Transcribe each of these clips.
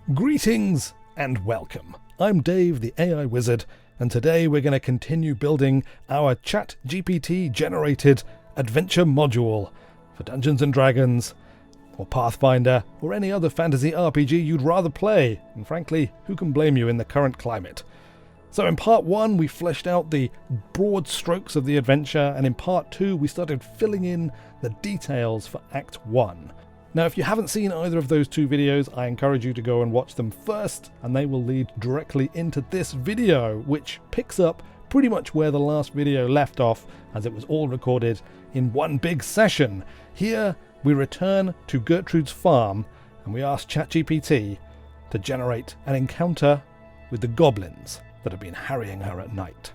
Greetings and welcome. I'm Dave, the AI Wizard, and today we're going to continue building our ChatGPT generated adventure module for Dungeons & Dragons, or Pathfinder, or any other fantasy RPG you'd rather play, and frankly, who can blame you in the current climate? So in part 1 we fleshed out the broad strokes of the adventure, and in part 2 we started filling in the details for Act 1. Now, if you haven't seen either of those two videos, I encourage you to go and watch them first, and they will lead directly into this video, which picks up pretty much where the last video left off, as it was all recorded in one big session. Here, we return to Gertrude's farm, and we ask ChatGPT to generate an encounter with the goblins that have been harrying her at night.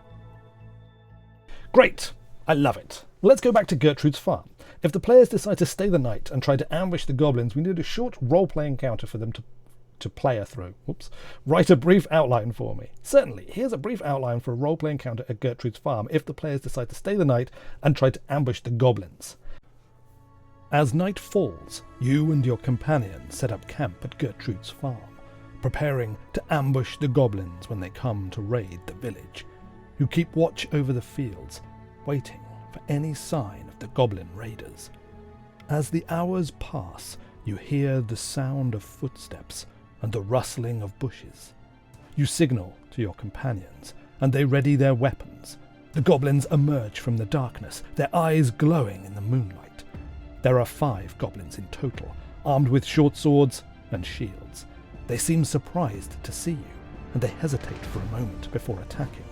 Great! I love it. Let's go back to Gertrude's farm. If the players decide to stay the night and try to ambush the goblins, we need a short role-play encounter for them to player through. Oops. Write a brief outline for me. Certainly, here's a brief outline for a role-play encounter at Gertrude's farm if the players decide to stay the night and try to ambush the goblins. As night falls, you and your companions set up camp at Gertrude's farm, preparing to ambush the goblins when they come to raid the village. You keep watch over the fields, waiting for any sign of the goblin raiders. As the hours pass, you hear the sound of footsteps and the rustling of bushes. You signal to your companions, and they ready their weapons. The goblins emerge from the darkness, their eyes glowing in the moonlight. There are 5 goblins in total, armed with short swords and shields. They seem surprised to see you, and they hesitate for a moment before attacking.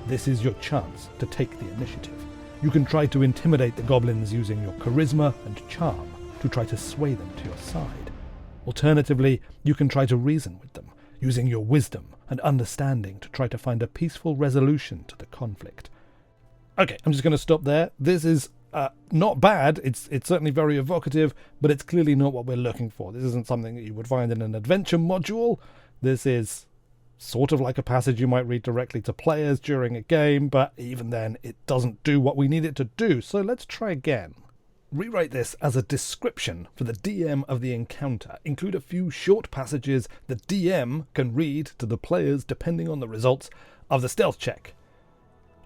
This is your chance to take the initiative. You can try to intimidate the goblins using your charisma and charm to try to sway them to your side. Alternatively, you can try to reason with them, using your wisdom and understanding to try to find a peaceful resolution to the conflict. Okay, I'm just going to stop there. This is not bad. It's certainly very evocative, but it's clearly not what we're looking for. This isn't something that you would find in an adventure module. This is sort of like a passage you might read directly to players during a game, but even then it doesn't do what we need it to do, so let's try again. Rewrite this as a description for the DM of the encounter. Include a few short passages the DM can read to the players depending on the results of the stealth check.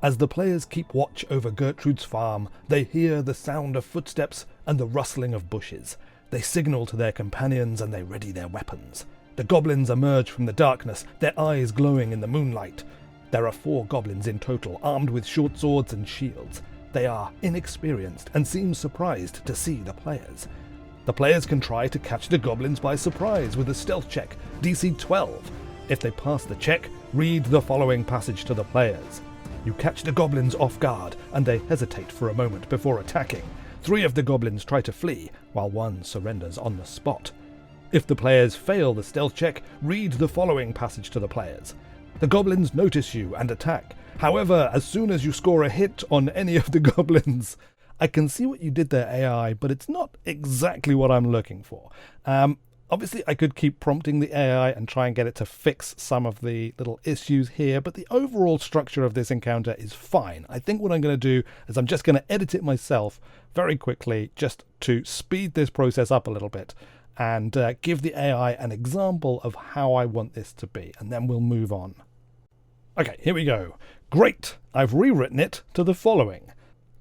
As the players keep watch over Gertrude's farm, they hear the sound of footsteps and the rustling of bushes. They signal to their companions and they ready their weapons. The goblins emerge from the darkness, their eyes glowing in the moonlight. There are 4 goblins in total, armed with short swords and shields. They are inexperienced and seem surprised to see the players. The players can try to catch the goblins by surprise with a stealth check, DC 12. If they pass the check, read the following passage to the players. You catch the goblins off guard, and they hesitate for a moment before attacking. 3 of the goblins try to flee, while 1 surrenders on the spot. If the players fail the stealth check, read the following passage to the players. The goblins notice you and attack. However, as soon as you score a hit on any of the goblins... I can see what you did there, AI, but it's not exactly what I'm looking for. Obviously, I could keep prompting the AI and try and get it to fix some of the little issues here, but the overall structure of this encounter is fine. I think what I'm going to do is I'm just going to edit it myself very quickly just to speed this process up a little bit, and give the AI an example of how I want this to be, and then we'll move on. Okay, here we go. Great! I've rewritten it to the following.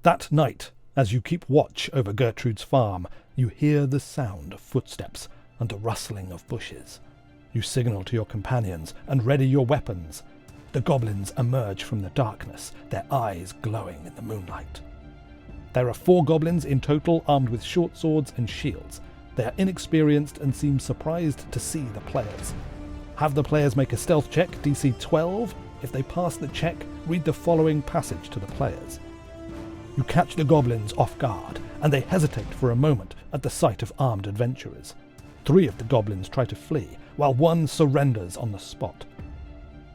That night, as you keep watch over Gertrude's farm, you hear the sound of footsteps and the rustling of bushes. You signal to your companions and ready your weapons. The goblins emerge from the darkness, their eyes glowing in the moonlight. There are 4 goblins in total, armed with short swords and shields. They are inexperienced and seem surprised to see the players. Have the players make a stealth check, DC 12. If they pass the check, read the following passage to the players. You catch the goblins off guard, and they hesitate for a moment at the sight of armed adventurers. 3 of the goblins try to flee, while 1 surrenders on the spot.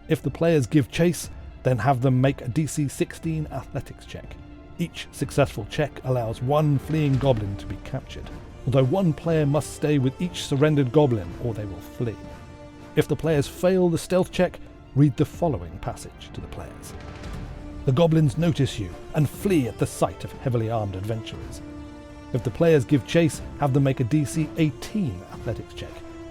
If the players give chase, then have them make a DC 16 athletics check. Each successful check allows 1 fleeing goblin to be captured, although 1 player must stay with each surrendered goblin or they will flee. If the players fail the stealth check, read the following passage to the players. The goblins notice you and flee at the sight of heavily armed adventurers. If the players give chase, have them make a DC 18 athletics check.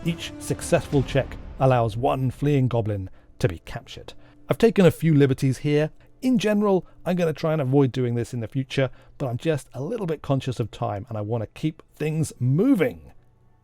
Each successful check allows one fleeing goblin to be captured. I've taken a few liberties here. In general, I'm going to try and avoid doing this in the future, but I'm just a little bit conscious of time and I want to keep things moving.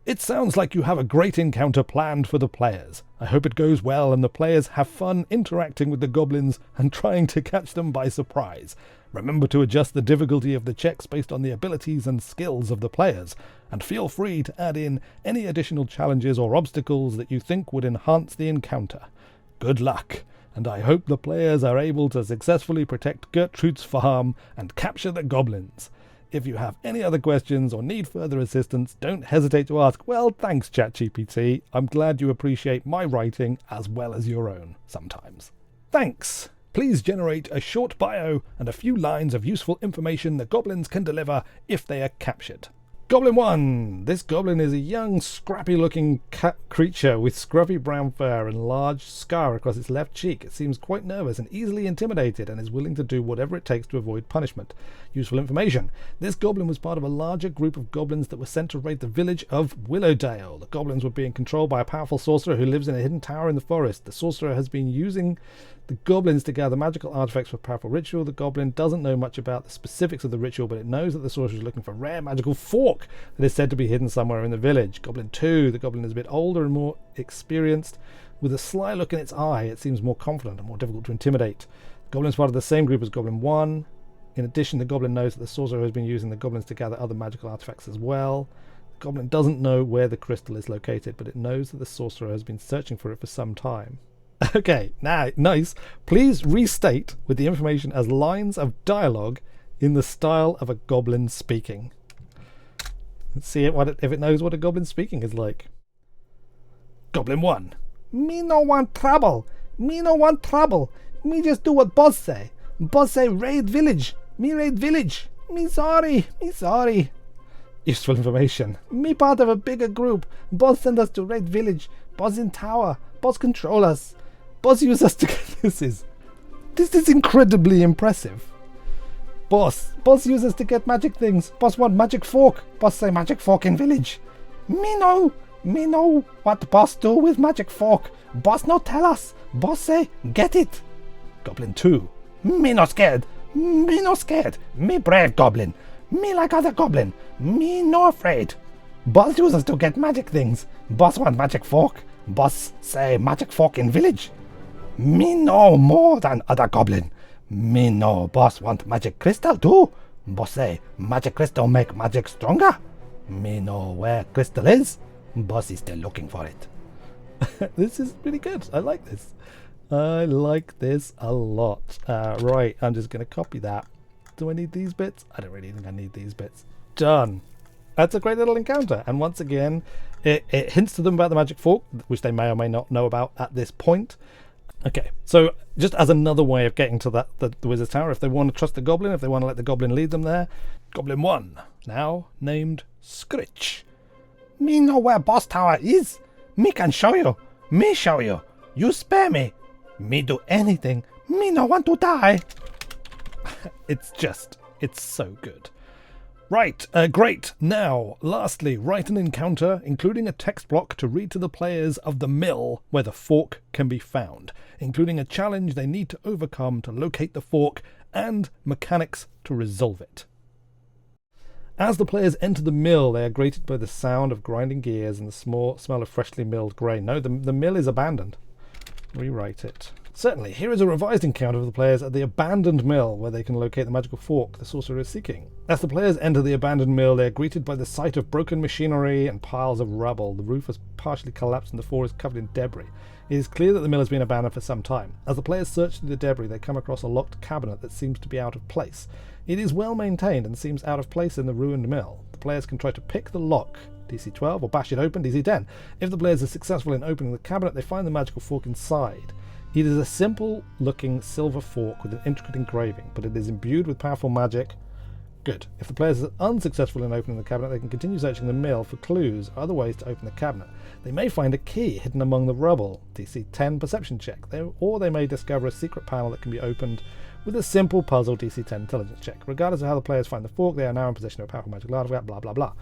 It sounds like you have a great encounter planned for the players. I hope it goes well and the players have fun interacting with the goblins and trying to catch them by surprise. Remember to adjust the difficulty of the checks based on the abilities and skills of the players, and feel free to add in any additional challenges or obstacles that you think would enhance the encounter. Good luck, and I hope the players are able to successfully protect Gertrude's farm and capture the goblins. If you have any other questions or need further assistance, don't hesitate to ask. Well, thanks, ChatGPT. I'm glad you appreciate my writing as well as your own sometimes. Thanks! Please generate a short bio and a few lines of useful information the goblins can deliver if they are captured. Goblin 1. This goblin is a young, scrappy-looking cat creature with scruffy brown fur and large scar across its left cheek. It seems quite nervous and easily intimidated and is willing to do whatever it takes to avoid punishment. Useful information. This goblin was part of a larger group of goblins that were sent to raid the village of Willowdale. The goblins were being controlled by a powerful sorcerer who lives in a hidden tower in the forest. The sorcerer has been using the goblins to gather magical artifacts for a powerful ritual. The goblin doesn't know much about the specifics of the ritual, but it knows that the sorcerer is looking for a rare magical fork that is said to be hidden somewhere in the village. Goblin 2. The goblin is a bit older and more experienced. With a sly look in its eye, it seems more confident and more difficult to intimidate. The goblin is part of the same group as Goblin 1. In addition, the goblin knows that the sorcerer has been using the goblins to gather other magical artifacts as well. The goblin doesn't know where the crystal is located, but it knows that the sorcerer has been searching for it for some time. Okay, now, nice. Please restate with the information as lines of dialogue in the style of a goblin speaking. Let's see if it knows what a goblin speaking is like. Goblin 1. Me no want trouble. Me no want trouble. Me just do what boss say. Boss say raid village. Me raid village. Me sorry. Me sorry. Useful information. Me part of a bigger group. Boss send us to raid village. Boss in tower. Boss control us. Boss use us to get this is incredibly impressive. Boss use us to get magic things. Boss want magic fork. Boss say magic fork in village. Me know what boss do with magic fork. Boss no tell us. Boss say get it. Goblin 2. Me no scared. Me no scared. Me brave goblin. Me like other goblin. Me no afraid. Boss use us to get magic things. Boss want magic fork. Boss say magic fork in village. Me know more than other goblin. Me know boss want magic crystal too. Boss say magic crystal make magic stronger. Me know where crystal is. Boss is still looking for it. This is really good. I like this. I like this a lot. Right, I'm just going to copy that. Do I need these bits? I don't really think I need these bits. Done. That's a great little encounter. And once again, it hints to them about the magic fork, which they may or may not know about at this point. Okay, so just as another way of getting to the Wizard's Tower, if they want to trust the goblin, if they want to let the goblin lead them there, Goblin 1, now named Scritch. Me know where boss tower is. Me can show you. Me show you. You spare me. Me do anything. Me no want to die. It's so good. Right, great. Now, lastly, write an encounter, including a text block to read to the players of the mill where the fork can be found, including a challenge they need to overcome to locate the fork and mechanics to resolve it. As the players enter the mill, they are greeted by the sound of grinding gears and the smell of freshly milled grain. No, the mill is abandoned. Rewrite it. Certainly, here is a revised encounter of the players at the abandoned mill, where they can locate the magical fork the sorcerer is seeking. As the players enter the abandoned mill, they are greeted by the sight of broken machinery and piles of rubble. The roof has partially collapsed and the floor is covered in debris. It is clear that the mill has been abandoned for some time. As the players search through the debris, they come across a locked cabinet that seems to be out of place. It is well maintained and seems out of place in the ruined mill. The players can try to pick the lock, DC 12, or bash it open, DC 10. If the players are successful in opening the cabinet, they find the magical fork inside. It is a simple-looking silver fork with an intricate engraving, but it is imbued with powerful magic. Good. If the players are unsuccessful in opening the cabinet, they can continue searching the mill for clues or other ways to open the cabinet. They may find a key hidden among the rubble, DC 10 perception check, or they may discover a secret panel that can be opened with a simple puzzle DC 10 intelligence check. Regardless of how the players find the fork, they are now in possession of a powerful magical artifact, blah blah blah.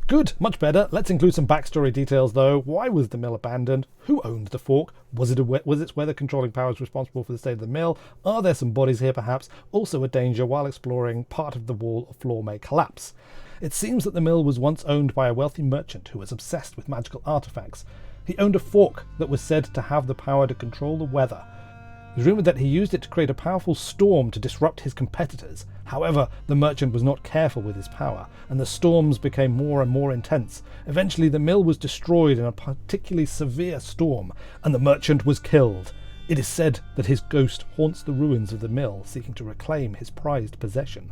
Good, much better. Let's include some backstory details though. Why was the mill abandoned? Who owned the fork? Was its weather controlling powers responsible for the state of the mill? Are there some bodies here perhaps? Also a danger while exploring, part of the wall or floor may collapse. It seems that the mill was once owned by a wealthy merchant who was obsessed with magical artifacts. He owned a fork that was said to have the power to control the weather. It was rumoured that he used it to create a powerful storm to disrupt his competitors. However, the merchant was not careful with his power, and the storms became more and more intense. Eventually, the mill was destroyed in a particularly severe storm, and the merchant was killed. It is said that his ghost haunts the ruins of the mill, seeking to reclaim his prized possession.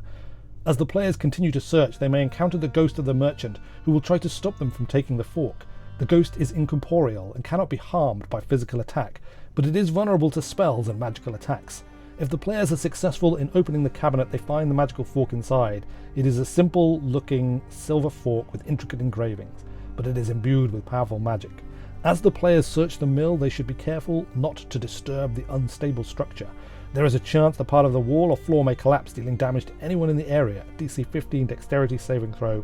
As the players continue to search, they may encounter the ghost of the merchant, who will try to stop them from taking the fork. The ghost is incorporeal and cannot be harmed by physical attack, but it is vulnerable to spells and magical attacks. If the players are successful in opening the cabinet, they find the magical fork inside. It is a simple-looking silver fork with intricate engravings, but it is imbued with powerful magic. As the players search the mill, they should be careful not to disturb the unstable structure. There is a chance the part of the wall or floor may collapse, dealing damage to anyone in the area. DC 15 dexterity saving throw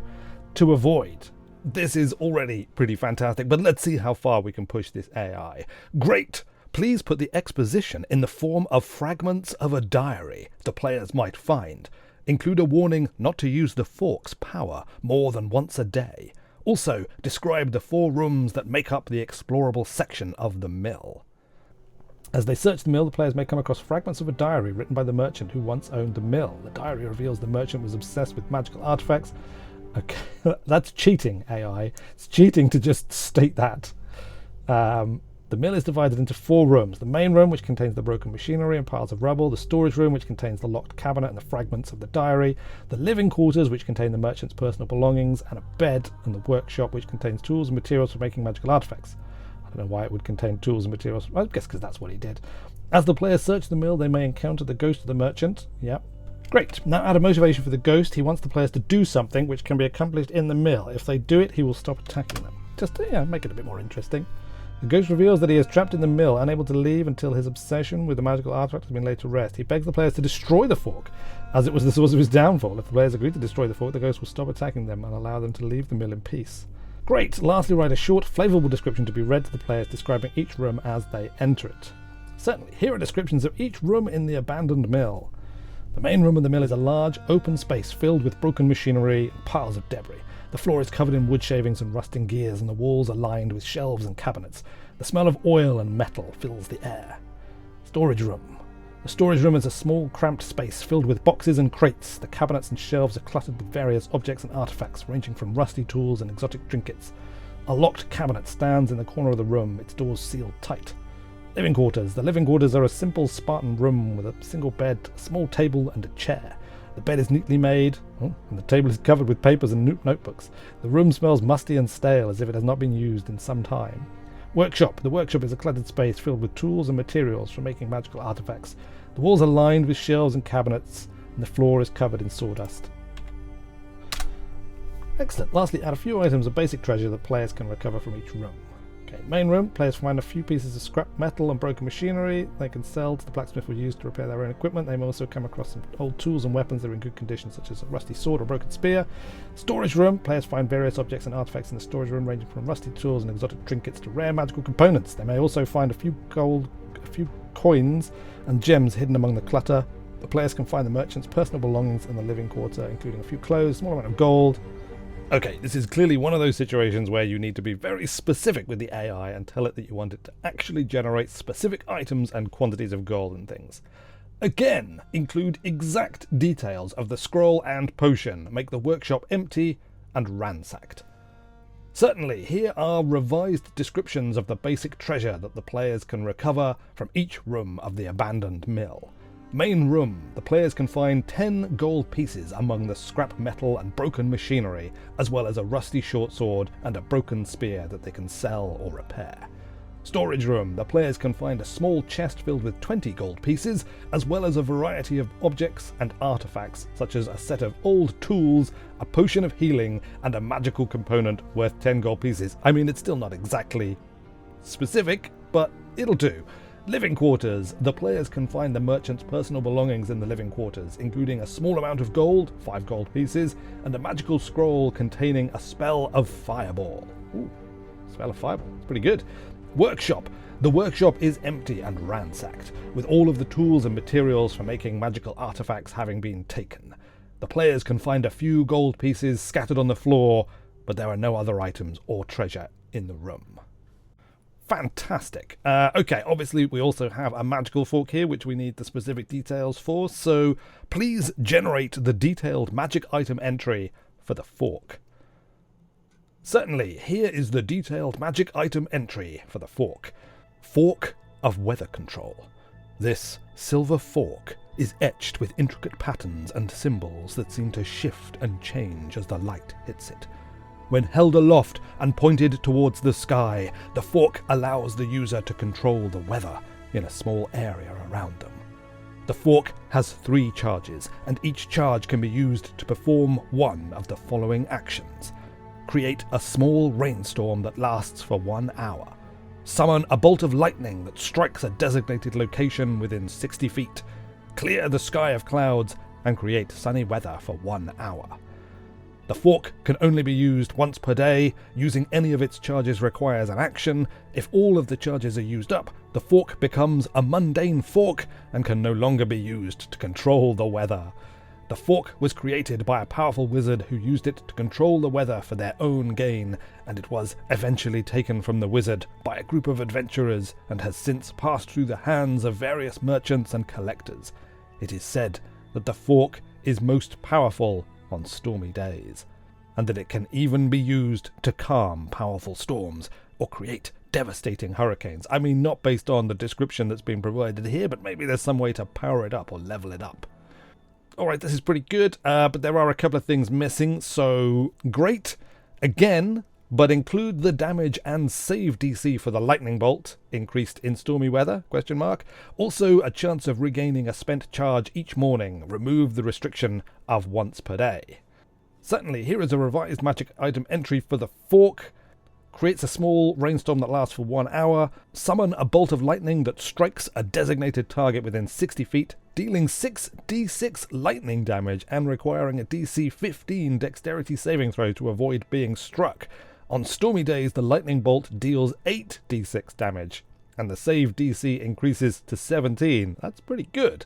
to avoid. This is already pretty fantastic, but let's see how far we can push this AI. Great! Please put the exposition in the form of fragments of a diary the players might find. Include a warning not to use the fork's power more than once a day. Also, describe the 4 rooms that make up the explorable section of the mill. As they search the mill, the players may come across fragments of a diary written by the merchant who once owned the mill. The diary reveals the merchant was obsessed with magical artifacts. Okay, that's cheating, AI. It's cheating to just state that. The mill is divided into 4 rooms. The main room, which contains the broken machinery and piles of rubble. The storage room, which contains the locked cabinet and the fragments of the diary. The living quarters, which contain the merchant's personal belongings, and a bed. And the workshop, which contains tools and materials for making magical artifacts. I don't know why it would contain tools and materials. I guess because that's what he did. As the players search the mill, they may encounter the ghost of the merchant. Yep. Great. Now add a motivation for the ghost. He wants the players to do something which can be accomplished in the mill. If they do it, he will stop attacking them. Just to make it a bit more interesting. The ghost reveals that he is trapped in the mill, unable to leave until his obsession with the magical artifact has been laid to rest. He begs the players to destroy the fork, as it was the source of his downfall. If the players agree to destroy the fork, the ghost will stop attacking them and allow them to leave the mill in peace. Great! Lastly, write a short, flavourable description to be read to the players, describing each room as they enter it. Certainly, here are descriptions of each room in the abandoned mill. The main room of the mill is a large, open space filled with broken machinery and piles of debris. The floor is covered in wood shavings and rusting gears, and the walls are lined with shelves and cabinets. The smell of oil and metal fills the air. Storage room. The storage room is a small, cramped space filled with boxes and crates. The cabinets and shelves are cluttered with various objects and artifacts, ranging from rusty tools and exotic trinkets. A locked cabinet stands in the corner of the room, its doors sealed tight. Living quarters. The living quarters are a simple Spartan room with a single bed, a small table and a chair. The bed is neatly made, and the table is covered with papers and notebooks. The room smells musty and stale, as if it has not been used in some time. Workshop. The workshop is a cluttered space filled with tools and materials for making magical artifacts. The walls are lined with shelves and cabinets, and the floor is covered in sawdust. Excellent. Lastly, add a few items of basic treasure that players can recover from each room. Okay, main room, players find a few pieces of scrap metal and broken machinery they can sell to the blacksmith or use to repair their own equipment. They may also come across some old tools and weapons that are in good condition, such as a rusty sword or broken spear. Storage room, players find various objects and artifacts in the storage room, ranging from rusty tools and exotic trinkets to rare magical components. They may also find a few coins and gems hidden among the clutter. The players can find the merchant's personal belongings in the living quarter, including a few clothes, a small amount of gold. Okay, this is clearly one of those situations where you need to be very specific with the AI and tell it that you want it to actually generate specific items and quantities of gold and things. Again, include exact details of the scroll and potion. Make the workshop empty and ransacked. Certainly, here are revised descriptions of the basic treasure that the players can recover from each room of the abandoned mill. Main room. The players can find 10 gold pieces among the scrap metal and broken machinery, as well as a rusty short sword and a broken spear that they can sell or repair. Storage room. The players can find a small chest filled with 20 gold pieces, as well as a variety of objects and artifacts, such as a set of old tools, a potion of healing, and a magical component worth 10 gold pieces. I mean, it's still not exactly specific, but it'll do. Living quarters. The players can find the merchant's personal belongings in the living quarters, including a small amount of gold, 5 gold pieces, and a magical scroll containing a spell of fireball. Ooh, spell of fireball. It's pretty good. Workshop. The workshop is empty and ransacked, with all of the tools and materials for making magical artifacts having been taken. The players can find a few gold pieces scattered on the floor, but there are no other items or treasure in the room. Fantastic. Okay, obviously we also have a magical fork here, which we need the specific details for, so please generate the detailed magic item entry for the fork. Certainly, here is the detailed magic item entry for the fork. Fork of weather control. This silver fork is etched with intricate patterns and symbols that seem to shift and change as the light hits it. When held aloft and pointed towards the sky, the fork allows the user to control the weather in a small area around them. The fork has 3 charges, and each charge can be used to perform one of the following actions. Create a small rainstorm that lasts for 1 hour. Summon a bolt of lightning that strikes a designated location within 60 feet. Clear the sky of clouds and create sunny weather for 1 hour. The fork can only be used once per day. Using any of its charges requires an action. If all of the charges are used up, the fork becomes a mundane fork and can no longer be used to control the weather. The fork was created by a powerful wizard who used it to control the weather for their own gain, and it was eventually taken from the wizard by a group of adventurers and has since passed through the hands of various merchants and collectors. It is said that the fork is most powerful on stormy days, and that it can even be used to calm powerful storms or create devastating hurricanes. I mean, not based on the description that's been provided here, but maybe there's some way to power it up or level it up. Alright, this is pretty good, but there are a couple of things missing, so great. Again, but include the damage and save DC for the lightning bolt, increased in stormy weather, ? Also, a chance of regaining a spent charge each morning. Remove the restriction of once per day. Certainly, here is a revised magic item entry for the fork. Creates a small rainstorm that lasts for 1 hour. Summon a bolt of lightning that strikes a designated target within 60 feet, dealing 6d6 lightning damage and requiring a DC 15 dexterity saving throw to avoid being struck. On stormy days, the lightning bolt deals 8d6 damage, and the save DC increases to 17. That's pretty good.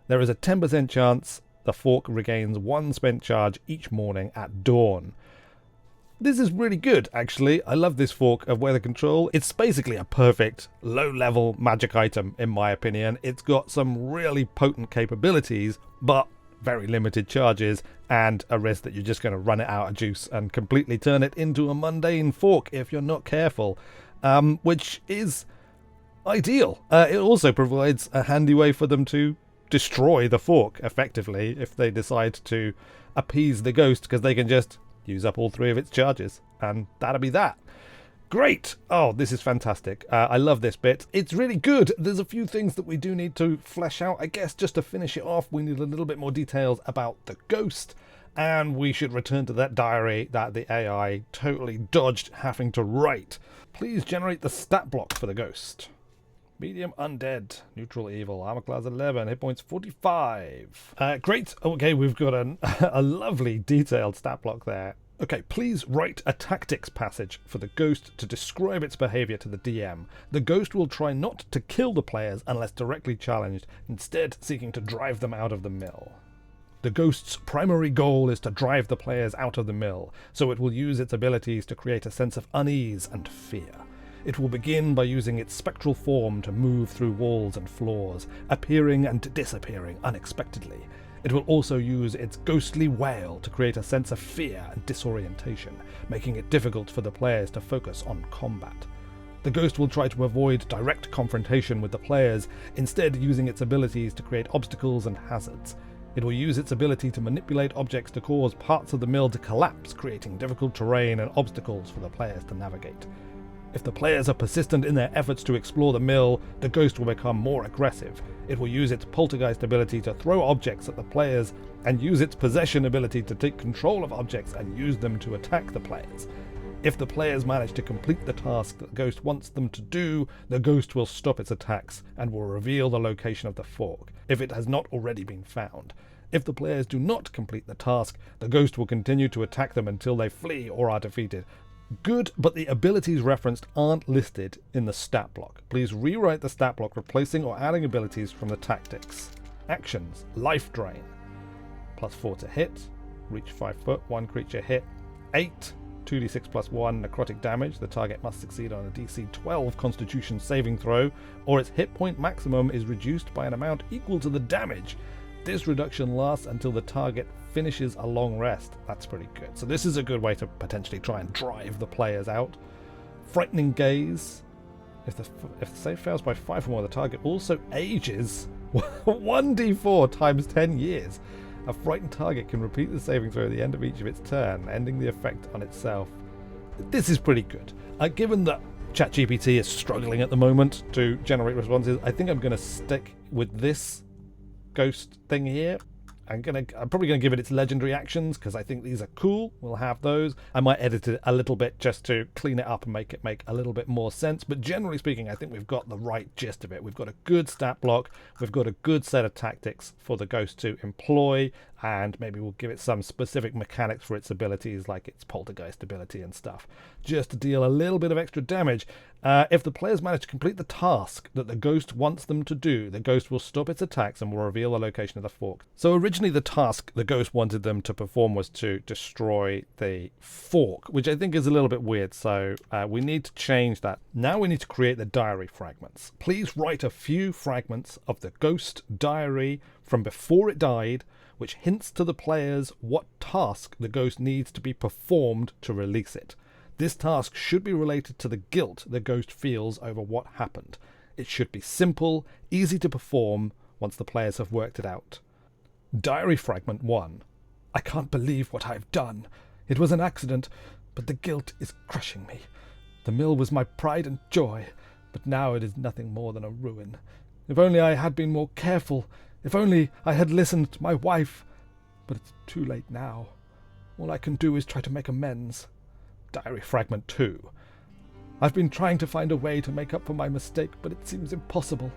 There is a 10% chance the fork regains 1 spent charge each morning at dawn. This is really good, actually. I love this fork of weather control. It's basically a perfect low-level magic item, in my opinion. It's got some really potent capabilities, but very limited charges, and a risk that you're just going to run it out of juice and completely turn it into a mundane fork if you're not careful, which is ideal. It also provides a handy way for them to destroy the fork, effectively, if they decide to appease the ghost, because they can just use up all 3 of its charges, and that'll be that. Great! Oh, this is fantastic. I love this bit. It's really good. There's a few things that we do need to flesh out. I guess just to finish it off, we need a little bit more details about the ghost, and we should return to that diary that the AI totally dodged having to write. Please generate the stat block for the ghost. Medium undead, neutral evil, armor class 11, hit points 45. Great. Okay, we've got a lovely detailed stat block there. Okay, please write a tactics passage for the ghost to describe its behavior to the DM. The ghost will try not to kill the players unless directly challenged, instead seeking to drive them out of the mill. The ghost's primary goal is to drive the players out of the mill, so it will use its abilities to create a sense of unease and fear. It will begin by using its spectral form to move through walls and floors, appearing and disappearing unexpectedly. It will also use its ghostly wail to create a sense of fear and disorientation, making it difficult for the players to focus on combat. The ghost will try to avoid direct confrontation with the players, instead using its abilities to create obstacles and hazards. It will use its ability to manipulate objects to cause parts of the mill to collapse, creating difficult terrain and obstacles for the players to navigate. If the players are persistent in their efforts to explore the mill, the ghost will become more aggressive. It will use its poltergeist ability to throw objects at the players, and use its possession ability to take control of objects and use them to attack the players. If the players manage to complete the task that the ghost wants them to do, the ghost will stop its attacks and will reveal the location of the fork, if it has not already been found. If the players do not complete the task, the ghost will continue to attack them until they flee or are defeated. Good, but the abilities referenced aren't listed in the stat block. Please rewrite the stat block, replacing or adding abilities from the tactics. Actions: Life Drain, +4 to hit, reach 5 foot, 1 creature hit, 8, 2d6 plus 1 necrotic damage. The target must succeed on a DC 12 Constitution saving throw, or its hit point maximum is reduced by an amount equal to the damage. This reduction lasts until the target finishes a long rest. That's pretty good. So this is a good way to potentially try and drive the players out. Frightening Gaze. If the save fails by 5 or more, the target also ages 1d4 times 10 years. A frightened target can repeat the saving throw at the end of each of its turn, ending the effect on itself. This is pretty good. Given that ChatGPT is struggling at the moment to generate responses, I think I'm going to stick with this ghost thing here. I'm probably gonna give it its legendary actions because I think these are cool. We'll have those. I might edit it a little bit just to clean it up and make it make a little bit more sense. But generally speaking, I think we've got the right gist of it. We've got a good stat block. We've got a good set of tactics for the ghost to employ, and maybe we'll give it some specific mechanics for its abilities, like its poltergeist ability and stuff, just to deal a little bit of extra damage. If the players manage to complete the task that the ghost wants them to do, the ghost will stop its attacks and will reveal the location of the fork. So originally the task the ghost wanted them to perform was to destroy the fork, which I think is a little bit weird, so we need to change that. Now we need to create the diary fragments. Please write a few fragments of the ghost diary from before it died, which hints to the players what task the ghost needs to be performed to release it. This task should be related to the guilt the ghost feels over what happened. It should be simple, easy to perform once the players have worked it out. Diary Fragment 1. I can't believe what I've done. It was an accident, but the guilt is crushing me. The mill was my pride and joy, but now it is nothing more than a ruin. If only I had been more careful. If only I had listened to my wife. But it's too late now. All I can do is try to make amends. Diary Fragment 2. I've been trying to find a way to make up for my mistake, but it seems impossible.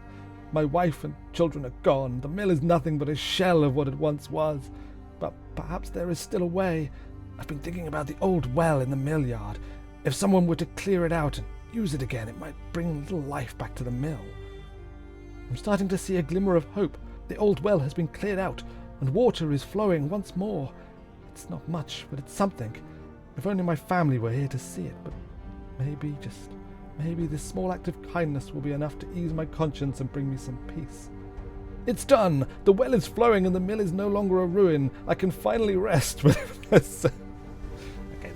My wife and children are gone. The mill is nothing but a shell of what it once was. But perhaps there is still a way. I've been thinking about the old well in the mill yard. If someone were to clear it out and use it again, it might bring a little life back to the mill. I'm starting to see a glimmer of hope. The old well has been cleared out, and water is flowing once more. It's not much, but it's something. If only my family were here to see it, but maybe, just maybe this small act of kindness will be enough to ease my conscience and bring me some peace. It's done! The well is flowing and the mill is no longer a ruin. I can finally rest. Okay,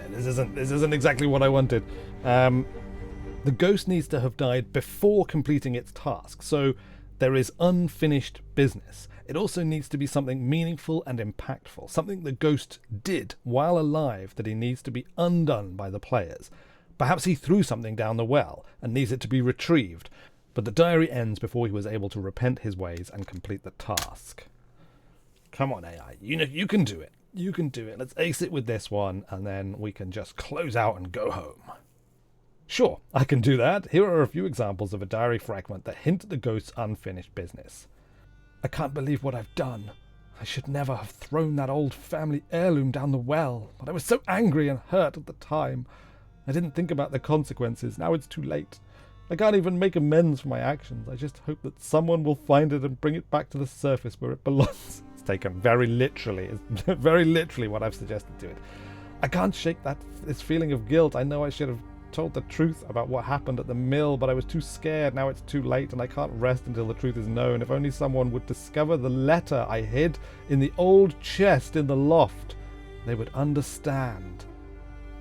this isn't exactly what I wanted. The ghost needs to have died before completing its task, so there is unfinished business. It also needs to be something meaningful and impactful, something the ghost did while alive that he needs to be undone by the players. Perhaps he threw something down the well and needs it to be retrieved, but the diary ends before he was able to repent his ways and complete the task. Come on, AI, you can do it. You can do it. Let's ace it with this one, and then we can just close out and go home. Sure, I can do that. Here are a few examples of a diary fragment that hint at the ghost's unfinished business. I can't believe what I've done. I should never have thrown that old family heirloom down the well, but I was so angry and hurt at the time. I didn't think about the consequences. Now it's too late. I can't even make amends for my actions. I just hope that someone will find it and bring it back to the surface where it belongs. It's taken very literally. It's very literally what I've suggested to it. I can't shake this feeling of guilt. I know I should have told the truth about what happened at the mill, but I was too scared. Now it's too late and I can't rest until the truth is known. If only someone would discover the letter I hid in the old chest in the loft, they would understand.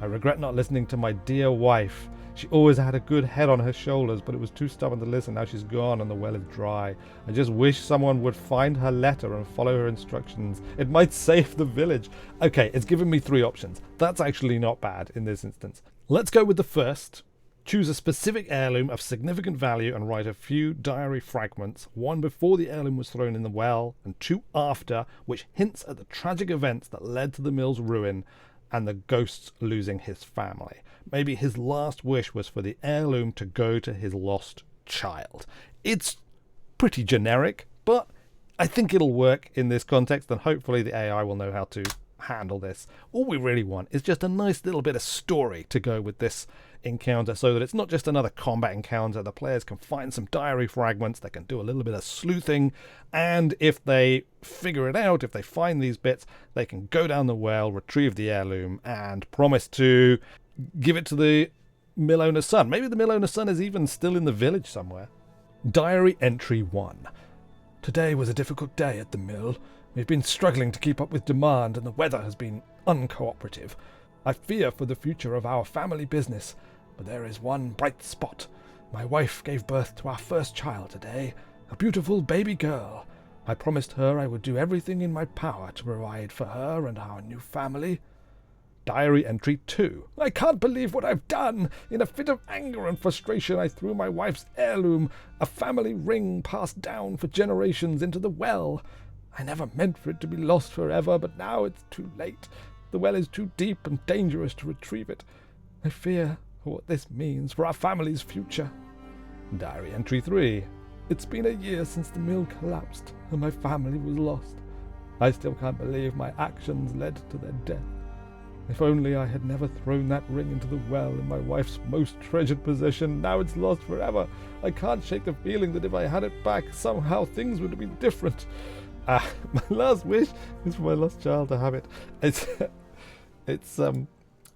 I regret not listening to my dear wife. She always had a good head on her shoulders, but it was too stubborn to listen. Now she's gone and the well is dry. I just wish someone would find her letter and follow her instructions. It might save the village. Okay, it's given me 3 options. That's actually not bad in this instance. Let's go with the first. Choose a specific heirloom of significant value and write a few diary fragments, 1 before the heirloom was thrown in the well, and 2 after, which hints at the tragic events that led to the mill's ruin. and the ghosts losing his family. Maybe his last wish was for the heirloom to go to his lost child. It's pretty generic, but I think it'll work in this context, and hopefully the AI will know how to handle this. All we really want is just a nice little bit of story to go with this encounter, so that it's not just another combat encounter. The players can find some diary fragments, they can do a little bit of sleuthing, and if they figure it out, if they find these bits, they can go down the well, retrieve the heirloom, and promise to give it to the mill owner's son. Maybe the mill owner's son is even still in the village somewhere. Diary entry 1. Today was a difficult day at the mill. We've been struggling to keep up with demand, and the weather has been uncooperative. I fear for the future of our family business, but there is one bright spot. My wife gave birth to our first child today, a beautiful baby girl. I promised her I would do everything in my power to provide for her and our new family. Diary entry 2. I can't believe what I've done. In a fit of anger and frustration, I threw my wife's heirloom, a family ring passed down for generations, into the well. I never meant for it to be lost forever, but now it's too late. The well is too deep and dangerous to retrieve it. I fear for what this means for our family's future. Diary entry 3. It's been a year since the mill collapsed and my family was lost. I still can't believe my actions led to their death. If only I had never thrown that ring into the well in my wife's most treasured possession. Now it's lost forever. I can't shake the feeling that if I had it back, somehow things would have been different. My last wish is for my lost child to have it. It's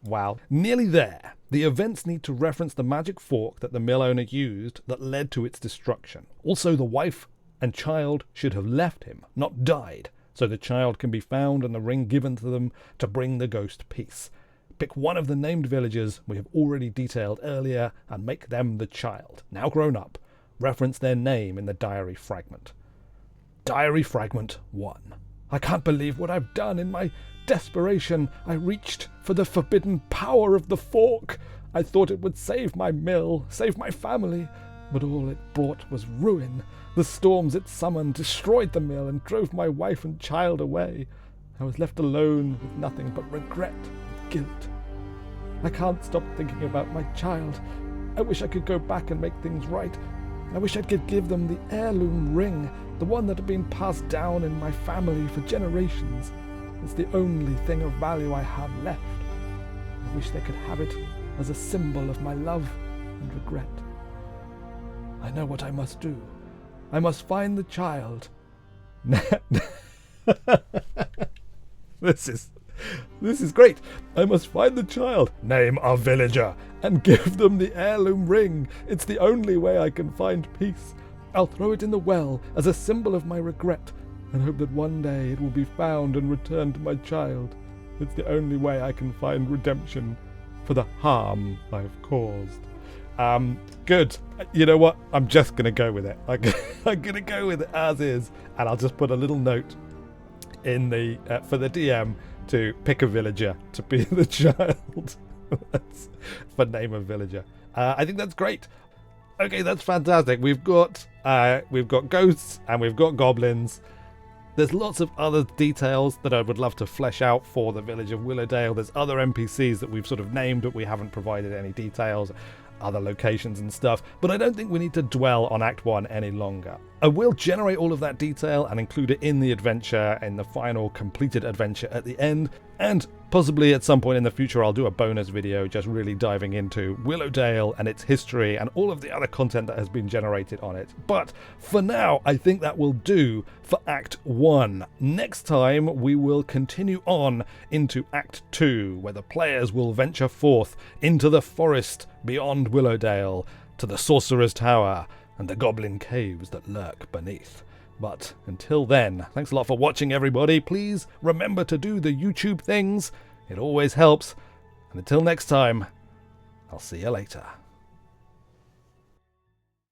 wow. Nearly there. The events need to reference the magic fork that the mill owner used that led to its destruction. Also, the wife and child should have left him, not died, so the child can be found and the ring given to them to bring the ghost peace. Pick one of the named villagers we have already detailed earlier and make them the child, now grown up. Reference their name in the diary fragment. Diary fragment 1. I can't believe what I've done. In my desperation, I reached for the forbidden power of the fork. I thought it would save my mill, save my family, but all it brought was ruin. The storms it summoned destroyed the mill and drove my wife and child away. I was left alone with nothing but regret and guilt. I can't stop thinking about my child. I wish I could go back and make things right. I wish I could give them the heirloom ring, the one that had been passed down in my family for generations. It's the only thing of value I have left. I wish they could have it as a symbol of my love and regret. I know what I must do. I must find the child. This is great. I must find the child, name a villager, and give them the heirloom ring. It's the only way I can find peace. I'll throw it in the well as a symbol of my regret and hope that one day it will be found and returned to my child. It's the only way I can find redemption for the harm I've caused. Good. You know what? I'm just going to go with it. I'm going to go with it as is, and I'll just put a little note in the for the DM to pick a villager to be the child. That's for name of villager. I think that's great. Okay, that's fantastic. We've got ghosts and we've got goblins. There's lots of other details that I would love to flesh out for the village of Willowdale. There's other NPCs that we've sort of named but we haven't provided any details, other locations and stuff, but I don't think we need to dwell on Act 1 any longer. I will generate all of that detail and include it in the adventure, in the final completed adventure at the end, and possibly at some point in the future I'll do a bonus video just really diving into Willowdale and its history and all of the other content that has been generated on it. But for now, I think that will do for Act 1. Next time we will continue on into Act 2, where the players will venture forth into the forest beyond Willowdale, to the Sorcerer's Tower and the Goblin caves that lurk beneath. But until then, thanks a lot for watching, everybody. Please remember to do the YouTube things. It always helps. And until next time, I'll see you later.